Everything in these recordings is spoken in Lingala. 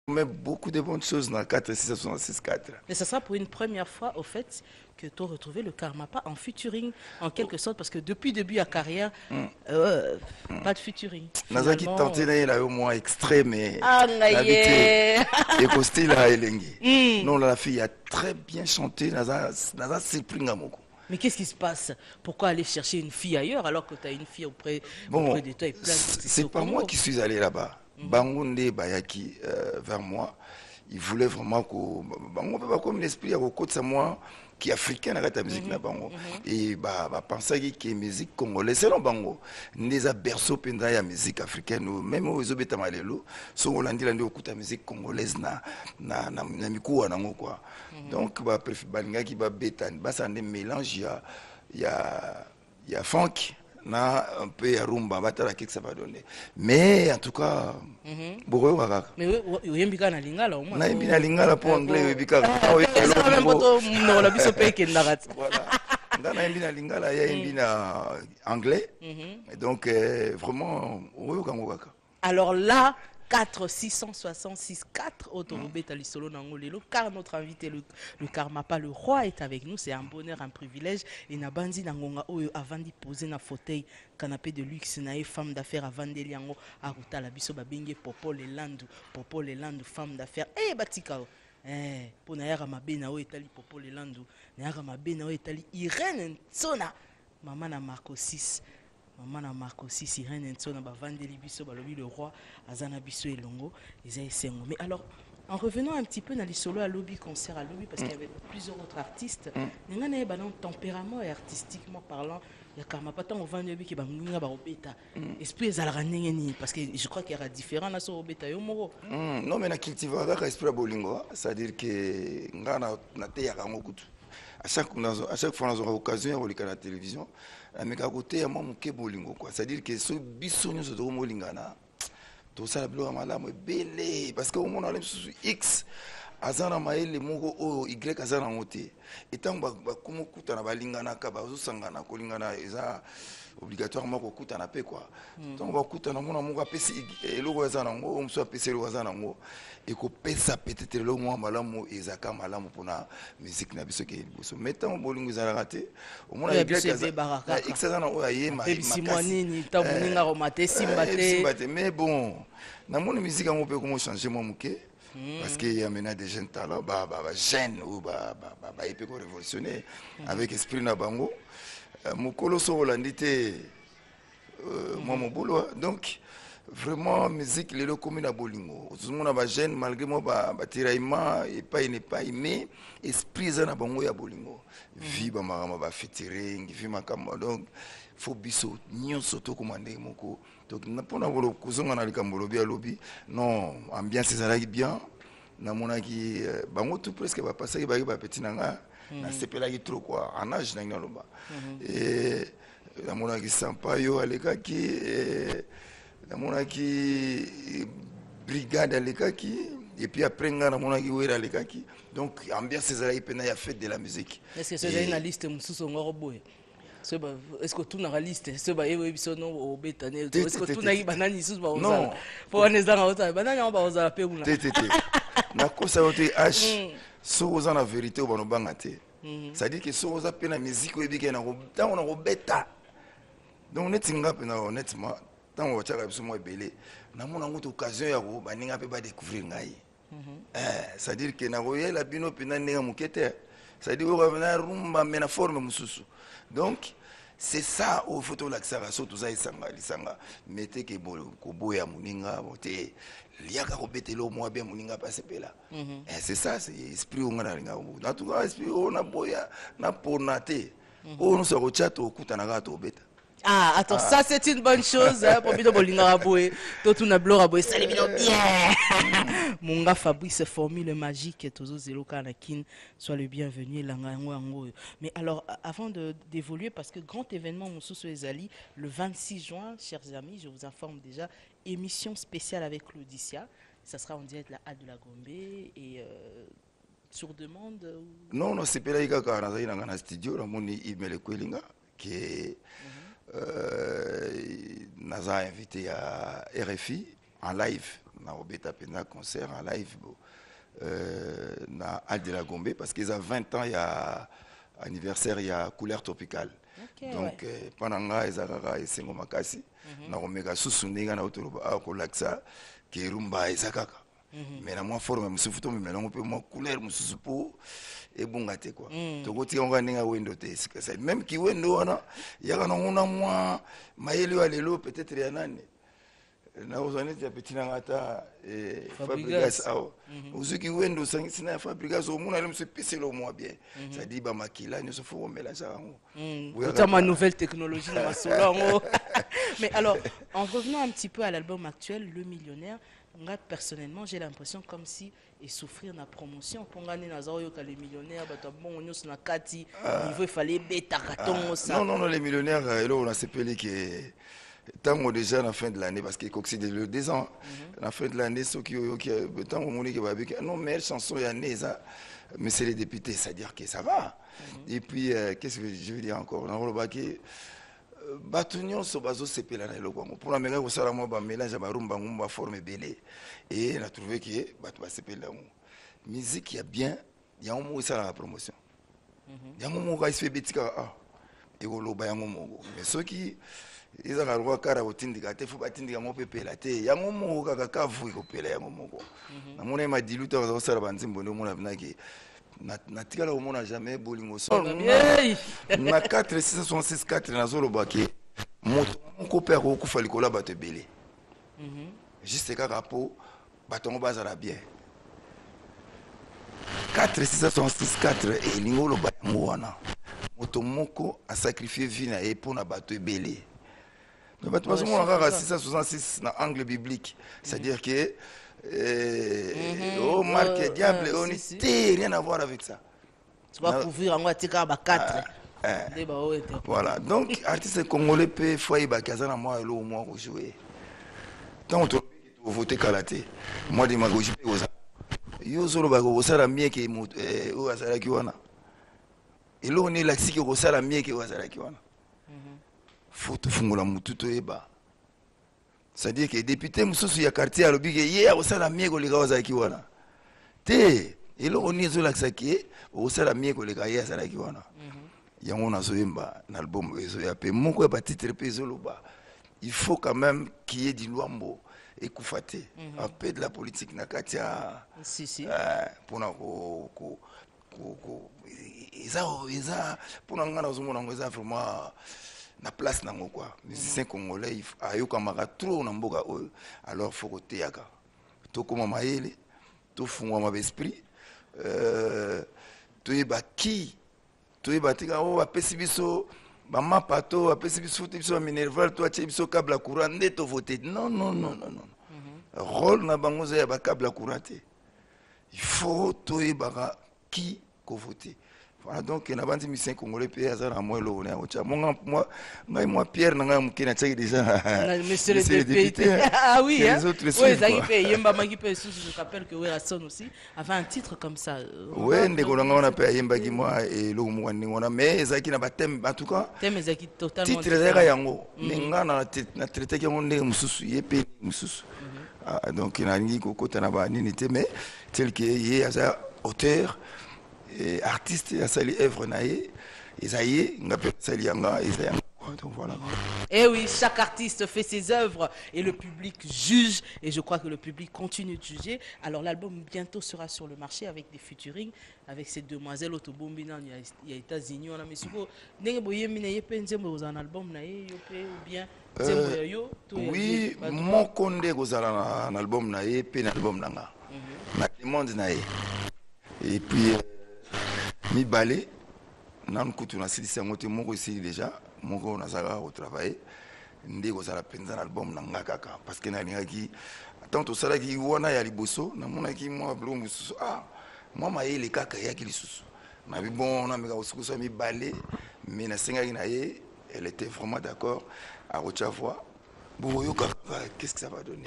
met beaucoup de bonnes choses dans 4 Mais ça sera pour une première fois, au fait, que tu as retrouvé le Karmapa en featuring, en quelque sorte, parce que depuis le début de la carrière, euh, pas de featuring. Nazaki Finalement, tenté na la au moins extrait mais ah, n'habité ngaye. et costé la elengi. Hmm. Non, la fille a très bien chanté, Naza surpris ngamoko. Mais qu'est-ce qui se passe? Pourquoi aller chercher une fille ailleurs alors que tu as une fille auprès Bon, de toi et plein ici c'est au pas moi Congo? qui suis allé là-bas. Mhm, Bangonde Bayaki vers moi. Il voulait vraiment que Bango peut pas comme l'esprit à côté de moi qui est africain dans la musique na mhm, bango mhm. et penser que musique congolaise c'est non bango les a berceau penda ya musique africaine même aux obeta malelo so holandi landi okuta musique congolaise na mikuwa nango quoi donc balinga ki ba betani basa ne mélange ya funk na un peu ya rumba batala que ça va donner mais en tout cas Mhm. bokoyo kaka Mais oyembi kaka na lingala au moins. nayebi na lingala po anglais oyebi kaka Ezala même poto munoko na biso mpe ekendaka te. voilà nga nayebi na lingala yayembi na anglais et donc vraiment oyoka yango kaka Alors là, 4 666 4 Autorobeta Lisolo Nangolelo, car notre invité, le Karmapa, le roi, est avec nous. C'est un bonheur, un privilège. Et Nabandi Nangonga Oyo, avant d'y poser un fauteuil, canapé de luxe, nae femme d'affaires, avant d'Eliango, Aruta Labiso Babinge, Popo Lelandu, femme d'affaires. Eh, Batikao. Pour Nayara Mabena, Etali, Popo Lelandu, Nayara Mabena, Etali, Irène Tsona, Maman na Marco 6. Maman na Marco 6, Irène Nsona, Vandeli Biso, Balobi le roi, Azana Biso et Longo, Isaïe Sengo. Mais alors, en revenant un petit peu dans les solos à lobby, concert à lobby, parce qu'il y avait plusieurs autres artistes, il y a un tempérament et artistiquement parlant, il y a Karma Patan au Vandebi qui va m'oublier à Obeta. Esprit Zalranini, parce que je crois qu'il y aura différents na so Obeta Yomoro. non mais na cultiver kaka esprit ya bolingo c'est à dire que nga na te yaka ngo kutu à chaque fois nazwa occasion ya koleka na télévision ameka kote ya mwa moke bolingo quoi c'est à dire que so biso nyonso tokomolingana tosala biloko ya malamu ebele parce que omona ala misusu x aza na mayele moko oyo y aza nango te etango bakoma okutana balinganaka bazosangana kolingana eza obligatoirement kokutana mpe quoi ntango bakutana mona moko apesi eloko aza nango oyo mosusu apesi eloko aza nango ekopesa peut-être eloko mwa malamu ezaka malamu mpona musique na biso ke liboso mais ntango bolingo ezalaka te omona x aza na oyo ayema te mais bon namoni musique yango mpe komochange mwa moke parce qu'il y a maintenant des jeunes talents, jeunes ou épico révolutionnaire avec esprit na bango. Mukolo so holandité moi mon boulot donc vraiment musique les locaux na bolingo. Tout le monde a jeune malgré moi tiraillement et pas il n'est pas aimé esprit za na bango ya bolingo. Vie ba marama ba featuring, vie makamba donc faut biso nyonso to commander moko donc napona bolo kuzonga na likambo lobi alobi non ambiance ezalaki bien namonaki bango tout presque bapasaki baki bapeti na nga nasepelaki trop quoi en âge na ngi naloba et namonaki sampayo alekaki namonaki brigade alekaki et puis après nga namonaki wera alekaki donc ambiance ezalaki mpena ya fête de la musique est-ce que c'est une liste mosusu ngoro boye est-ce que tout na liste ce ba yewe biso no obetane est-ce que tout na banani sous ba ozala po oneza nga ota banani on ba ozala pe una te na kosa yote h so oza na vérité o banobanga te c'est-à-dire que so oza pe na musique oyebike na ntango na kobeta donc neti nga mpe na honnêtement ntango batiaka biso mwa ebele namona ngo te occasion ya baninga mpe badécouvrir ngai c'est-à-dire que nakoyela bino mpena ndenge moke te c'est-à-dire oyo rumba me na forme mosusu donc c'est ça au photo lakisaka so toza lisanga mete ke koboya moninga te liaka kobetela o mwa bien moninga mpe asepela c'est ça c'est esprit onga nalinga na tout cas esprit oyo naboya napona te oyo nyonso akotya tokutanaka tobeta. Ah, attends, ça c'est une bonne chose. Pour bien bolinga raboué, tout na blora raboué, ça les bien. Mon gars Fabrice formule magique, tozo zéro kanakin, soit le bienvenu langango. Mais alors, avant d'évoluer, parce que grand événement mon sous Ezali, le 26 juin, chers amis, je vous informe déjà, émission spéciale avec Claudicia. Ça sera en direct la Halle de la Gombe et sur demande. Non, c'est pas là kaka na na studio, la moni email kwelinga qui naza invité à RFI en live na obeta pena concert en live na Al de la Gombe parce qu'ils ont 20 ans il y a anniversaire il y a couleur tropicale. Okay, Donc pendant nga ezakaka esengo makasi na omeka susu ndinga na otoloba akolakisa ke rumba ezakaka. Mais na moi forme musufu to mais nango pe moi couleur mususu po ebunga te quoi. Tokoti onga ninga wendo te c'est même ki wendo wana yaka na ngona moi mayele wa lelo peut-être ya nani. Na ozane ya petit ngata Fabregas awo. Uzuki wendo sina Fabregas au mona le se pisser le moi bien. Ça dit ba makila ne se faut mélanger yango. Autant ma nouvelle technologie dans ma solo. Mais alors en revenant un petit peu à l'album actuel Le Millionnaire, moi personnellement j'ai l'impression comme si et souffrir na promotion pour gagner na zayo ka les millionnaires ba bon on na kati niveau il fallait bêta carton ça. Non les millionnaires là on a sepelé que tant déjà à la fin de l'année parce que c'est le 2 ans à la fin de l'année ceux qui tant on dit que va avec non meilleure chanson il y a né ça mais c'est les députés c'est à dire que ça va et puis qu'est-ce que je veux dire encore on va que Batunion so bazo sepela na eloko pour la mega ko sala mo ba mélange ba rumba ngumba forme belé et on a trouvé que batu ba sepela musique il y a bien il y a un mot ça la promotion il y a un mot qui se fait betika et ko loba yango mongo mais ceux qui ils ont droit kara otindika te faut batindika mo pepela te yango mongo kaka kavu ko pela yango mongo na mona ma diluta ko sala banzimbo ndo mona binaki na tikala au monde jamais bolingo so na 4 666 4 na zolo baki moto ko père ko kufa likola bato belé juste kaka po batongo bazala bien 4 666 4 et lingolo ba ngwana moto moko a sacrifié vie na e pona bato belé mais bato bazo mona kaka 666 na angle biblique c'est-à-dire que oh marque diable on n'est rien à voir avec ça. Tu vas couvrir en Guatika à 4. Voilà, donc artiste congolais peut foyer bakazana moi lo moi jouer. Tant que voter kalaté. Moi de magoji pe oza. Yo solo ba ko sala mie ke o asala ki wana. Elo on est là si ko sala mie ke o asala ki wana. Faut te fungola mututo eba. C'est-à-dire que les députés mususu ya quartier à l'oblige hier au sala miego les gars qui wana te et là on est sur l'axe qui au sala miego les gars hier sala qui wana yango na zoemba na album ezo ya pe moko ya titre pe zoloba il faut quand même qu'il y ait du luambo et kufate un peu de la politique na katia si pour na ko isa pour na ngana zomona ngoza vraiment na place nango quoi musicien congolais ayoka maka trop na mboka oyo alors faut que teyaka to koma mayele to fungwa ma esprit to yeba ki to yeba tika o apesi biso ba mapa to apesi biso biso minerval to atie biso câble courant nde to voter non rôle na bango za ba câble courant il faut to yeba ki ko voter. Voilà donc na bandi musicien congolais pe azara moi lo na ocha moi Pierre nanga mukina tchaki déjà monsieur le député ah oui hein oui zaki pe yemba maki pe sous je rappelle que Werason aussi avait un titre comme ça ouais ndeko nanga on a pe yemba ki moi et lo mo ni ngona mais zaki na batem en tout cas thème zaki totalement titre zaka yango ninga na traité ki ngonde mususu yepe mususu donc na ngi ko kota na ba nini te mais tel que yé asa auteur et artiste a sali œuvre naé Isaïe ngapé sali yanga Isaïe donc voilà. Et oui, chaque artiste fait ses œuvres et le public juge et je crois que le public continue de juger. Alors l'album bientôt sera sur le marché avec des featuring avec ces demoiselles Otobombina il y a États-Unis on a mais suko ndenge boyemina yepe nzembo aux un album naé yope ou bien nzembo yo oui mon konde kozala na album naé pe na album nanga na demande naé et puis mi balé nan kutu na silisi yango te moko esili déjà moko nazalaka kotravaille nde kozala mpenza na album na nga kaka parce que nalingaki tant tosalaki wana ya liboso namonaki mwa biloko mosusu mwa mayele kaka eyaki lisusu nabi bon nameka kosukusa mibale mais nasengaki na ye elle était vraiment d'accord akotia voix Bon, qu'est-ce que ça va donner?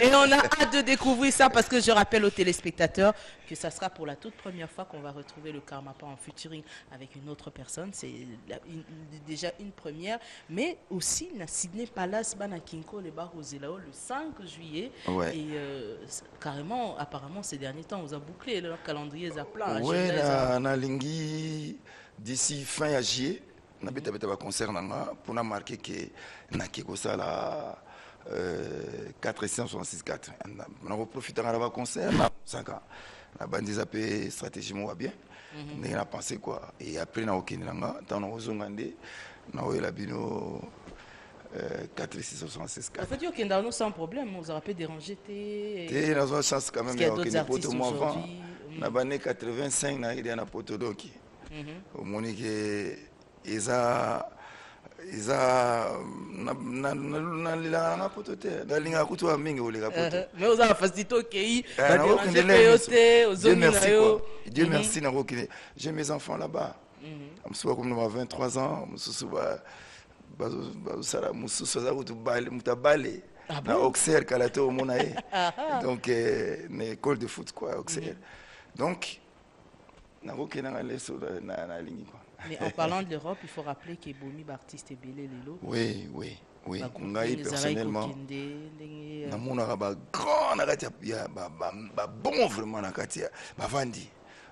Et on a hâte de découvrir ça parce que je rappelle aux téléspectateurs que ça sera pour la toute première fois qu'on va retrouver le Karmapa en featuring avec une autre personne. C'est déjà une première. Mais aussi, na Sydney Palace, Bana Kinko, les bars le 5 juillet. Ouais. Et carrément, apparemment, ces derniers temps, on a bouclé leur calendrier à plat. Ouais, na Lingui, d'ici fin juillet. On a un concert pour marquer que ça la 466-4. On a profité de un concert, 5 ans. La bande des AP stratégie va bien. On a pensé quoi. Et après, on a la bino 466-4. En fait, il y a sans problème, on aurait pu déranger. On a une chance quand même. Il y a d'autres artistes aujourd'hui. On a 85, il y a un poteau d'oki. Au Monique. Eza na potote dalinga kutu mingi oleka poto mais oza facilité OK Dieu merci na rokine j'ai mes enfants là-bas amsuba comme 23 ans mususuba sala mususu za kutubale mutabale na Auxerre kalato monae donc une école de foot quoi Auxerre donc na rokine na leso na lingi quoi. Mais en parlant de l'Europe, il faut rappeler que Bomi Baptiste est belé Lelo. Oui. Ngai personnellement, na mona ba grand na kati ya ba bon vraiment na kati ya ba vandi.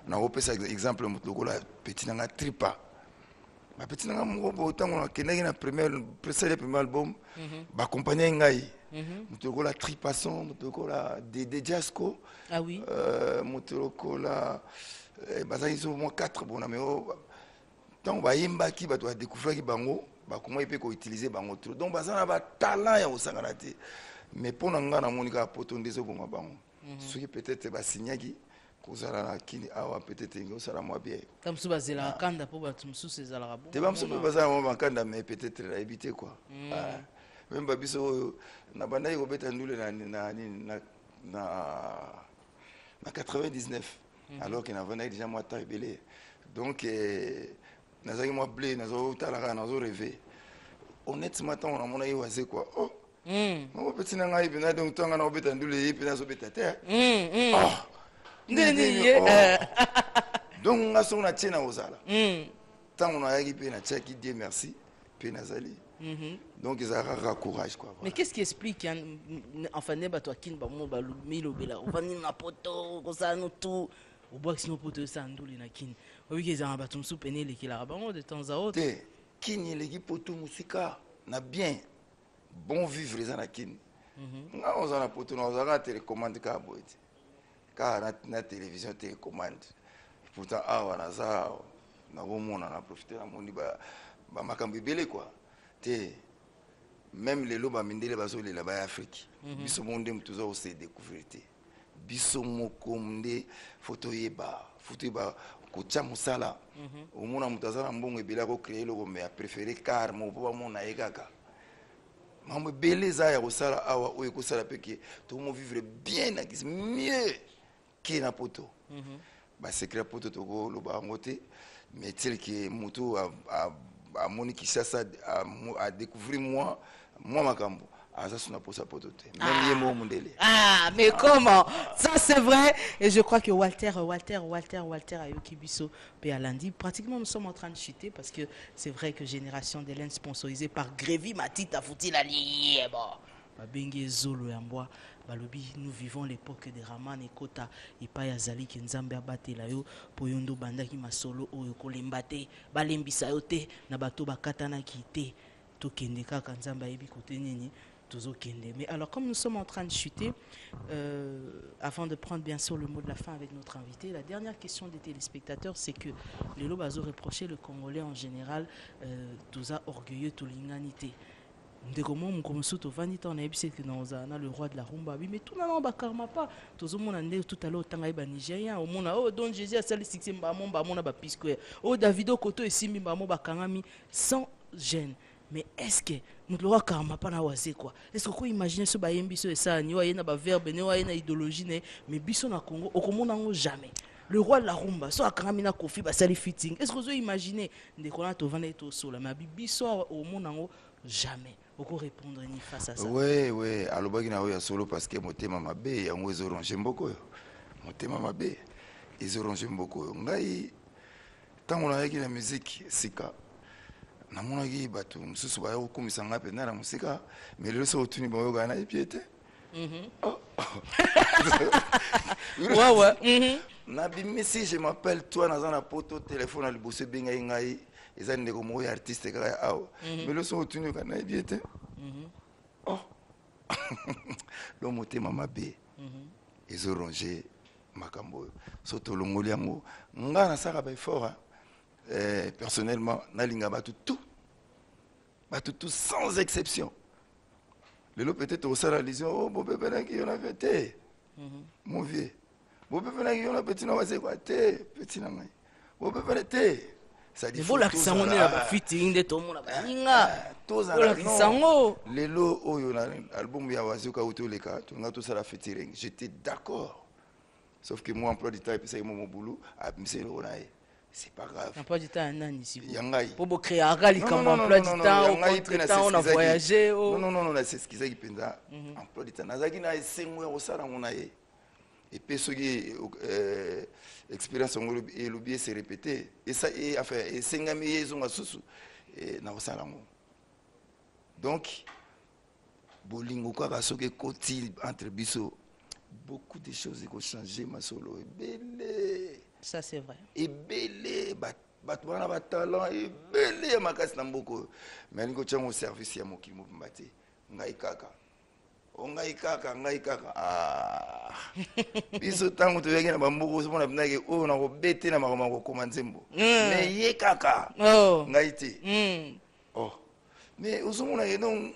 Na opesa exemple mutoko la petit na tripa. Ba petit na mo tango na kenaki na premier album ba accompagner ngai. Mutoko la tripason, mutoko la de Jasco. Ah oui. Mutoko la bazaki so mo 4 bon mais donc ba yimbaki ba to découvrir ki bango ba comment il peut ko utiliser bango trop donc bazana ba talent ya osangana te mais pour nga na monika poto ndezo bonga bango ce qui peut-être ba signaki kozala na kini awa peut-être ngo sala moi bien comme ça bazela kanda po ba tumsu sezala rabo te ba mso bazala mo kanda mais peut-être la éviter quoi même ba biso na banda ko beta ndule na 99 alors qu'il avait déjà moi rebellé donc nazaki moi blé nazotalaka nazo rêver honnêtement on a mon aïe c'est quoi oh mon petit nanga ibi na donc tanga na obeta ndule ibi na zo beta terre donc on a son na tiena ozala tant on a yaki pe na tchaki Dieu merci pe nazali donc ils ont courage quoi. Mais qu'est-ce qui explique enfin ne ba toi kin ba mo ba milo bela on va ni na poto ko ça nous tout au bois sinon poto ça nduli na kin oui qu'ils ont ba tumsu penele ki la bango de temps à autre kin les poto musika na bien bon vivre les na kin nga on a poto na on a télécommande ka boite ka na télévision télécommande pourtant awa na za na bomona na profiter na moni ba makambi belé quoi. Même les lobes mindele baso les là-bas Afrique biso monde mtuza o se découvrir biso moko mde photo yeba ko tia musala o mona mutazana mbongo ebela ko créer le mais a préféré car mo po mona ekaka mambo beleza ya kosala awa o ekosala peke to mo vivre bien na mieux que na poto ba secret poto to go loba ngote mais tel que moto à Monique Sassa à découvrir moi makambo ça c'est pour sa potote même yemo mundele mais comment ça c'est vrai et je crois que Walter Ayoki Bisso pe Alandi pratiquement nous sommes en train de chuter parce que c'est vrai que Génération d'Hélène sponsorisée par Grévy Matita Fouti la libre Babengi Zolo Yamboa balobi nous vivons l'époque de Raman et Kota et pa yazali ki nzambe abatela yo po yondo bandaki masolo oyo kolemba te balembisa yo te na bato bakatana ki te to kende kaka nzambe ayebi kote nini tozo kende. Mais alors comme nous sommes en train de chuter avant de prendre bien sûr le mot de la fin avec notre invité, la dernière question des téléspectateurs c'est que les lobazo reprochaient le Congolais en général toza orgueilleux to l'inganité. Ndeko mo komusu to vandi ta na ebise que na le roi de la rumba mais tout na ba Karmapa tozo mona ndé tout à l'heure tanga ba Nigérien au mona oh Don Jésus a sali 6e ba mona ba Pisco oh Davido Koto esimbi ba mo ba kangami sans gêne. Mais est-ce que nous le roi Karmapa na wase quoi est-ce que ko imaginer ce ba yembiso esa ni wa yena ba verbe ne wa yena idéologie ne mais biso na Congo okomona ngo jamais. Le roi de la rumba so akangami na Kofi ba sali fitting est-ce que vous imaginez ndeko na to vanda to sola mais biso au mona ngo jamais. Oko répondre ni face à ça. Oui, alobaki na oya solo parce que motema mabe yango ezorange mboko yo. Motema mabe ezorange mboko yo. Ngai tango nayaki na musique sika namonaki bato mosusu baya kokomisa ngai mpenza na mosika mais lelo so otuni bayoka na yebi ete nabimisi je m'appelle toi naza na poto téléphone na liboso ebengai ngai eza ndeko moko ya artiste kaka ya awa mais lelo so otuni yoka na yebi ete lo motema mabe ezorange makambo oyo so tolongoli yango ngai nasaka baeffort personnellement nalinga bato tout sans exception lelo peut-être osala lision oh bopepenaki yo na fe te mon vieux bopepenaki yo na petit na wase kwa te petit na ngai bopepene te bolakisa ngo nde na bafiti nde tomona baninga bolakisa ngo lelo oyo na album ya wase okauti oleka tonga tosala featuring j'étais d'accord sauf que moi emploi du temps epesaki mo mobulu abimiseli ngo na ye. C'est pas grave. Emploi du temps, non, ici. Yangai. Pour créer un rallye comme emploi du temps, au contre-temps, on a voyagé. Non, c'est ce qu'ils ont dit. Emploi du temps. Nazaki na 5 mois au salon on a et puis ce qui expérience on et l'oublier s'est répété et ça et enfin et 5 ans ils ont asusu et na au salon. Donc bolingo kwa soke koti entre biso beaucoup de choses ont changé ma solo belle. Ça c'est vrai. Et belé, batouana bat talent et belé makasi namboko. Mais ningo tchango service ya moki mobimate. Ngai kaka. Ngai kaka. Ah. Biso tango to yaki na bamboko so mona binaki o na ko bete na makoma ko komanzembo. Mais ye kaka. Oh. Ngai te. Oh. Mais ozomona ye donc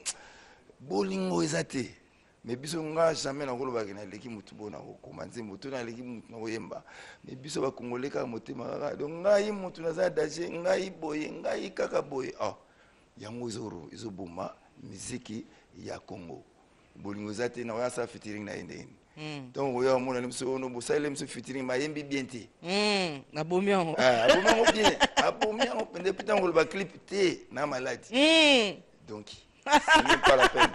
bolingo ezate. Mais biso nga jamais na kolo bakina leki mutu bona ko komanze mutu na leki mutu na koyemba mais biso ba congolais ka motema kaka donc ngai mutu na za danger ngai boye ngai kaka boye yango izoboma muziki ya Congo bolingo zate na wasa featuring na ende donc oya mona lemso ono bosale lemso featuring mayembi bienti na bomiango bien abomiango pende putain ngolo ba clip te na maladi donc c'est même pas la peine.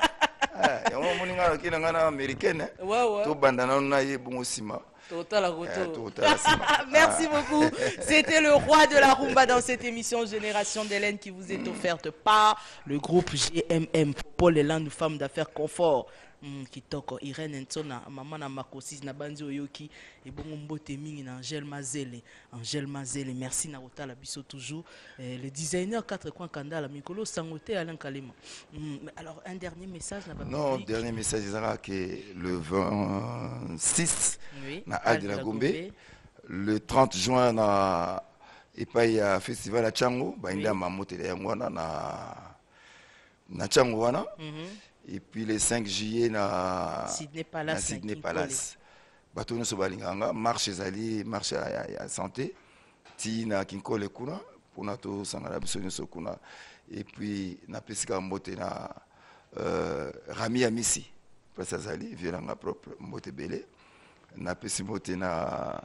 Merci beaucoup. C'était le roi de la rumba dans cette émission Génération d'Hélène qui vous est offerte par le groupe GMM Paul Elan, femme d'affaires confort. Kitoko Irène Nsona maman na makosis na banzi oyoki et bongo mbote mingi na Angèle Mazele merci na otala biso toujours le designer 4 coins Kandala Mikolo Sangote Alain Kalema. Alors un dernier message na non dernier message ezaka que le 26 na Alde la Gombe le 30 juin na epai ya festival à Chango ba inda mamotele yango na Chango wana. Et puis le 5 juillet na Sydney Palace. Bato no sobalinganga marche ezali marche ya santé ti na kinkole kuna pona to sangala biso nyoso kuna et puis na pesika mbote na Rami Amisi place azali violanga propre mbote belé na pesi mbote na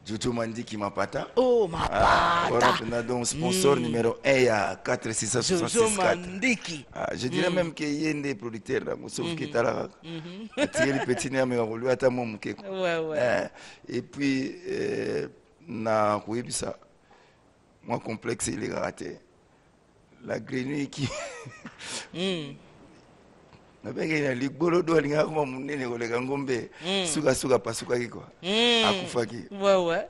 Jojo Mandiki Mapata. Oh, Mapata. On a donc sponsor numéro 1 à 4666. Jojo Mandiki. Je dirais même qu'il y a des producteurs là, sauf que t'as là. Les petits nez mais on lui a tellement manqué. Ouais. Et puis na kuibisa moi complexe il est raté. La grenouille qui na bengi na ligolo do alinga kuma munene koleka ngombe suka pasukaki kwa akufaki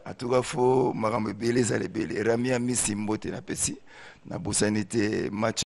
atuka fo makambo ebele ezala ebele Rami Amisi mbote na pesi na bosanite match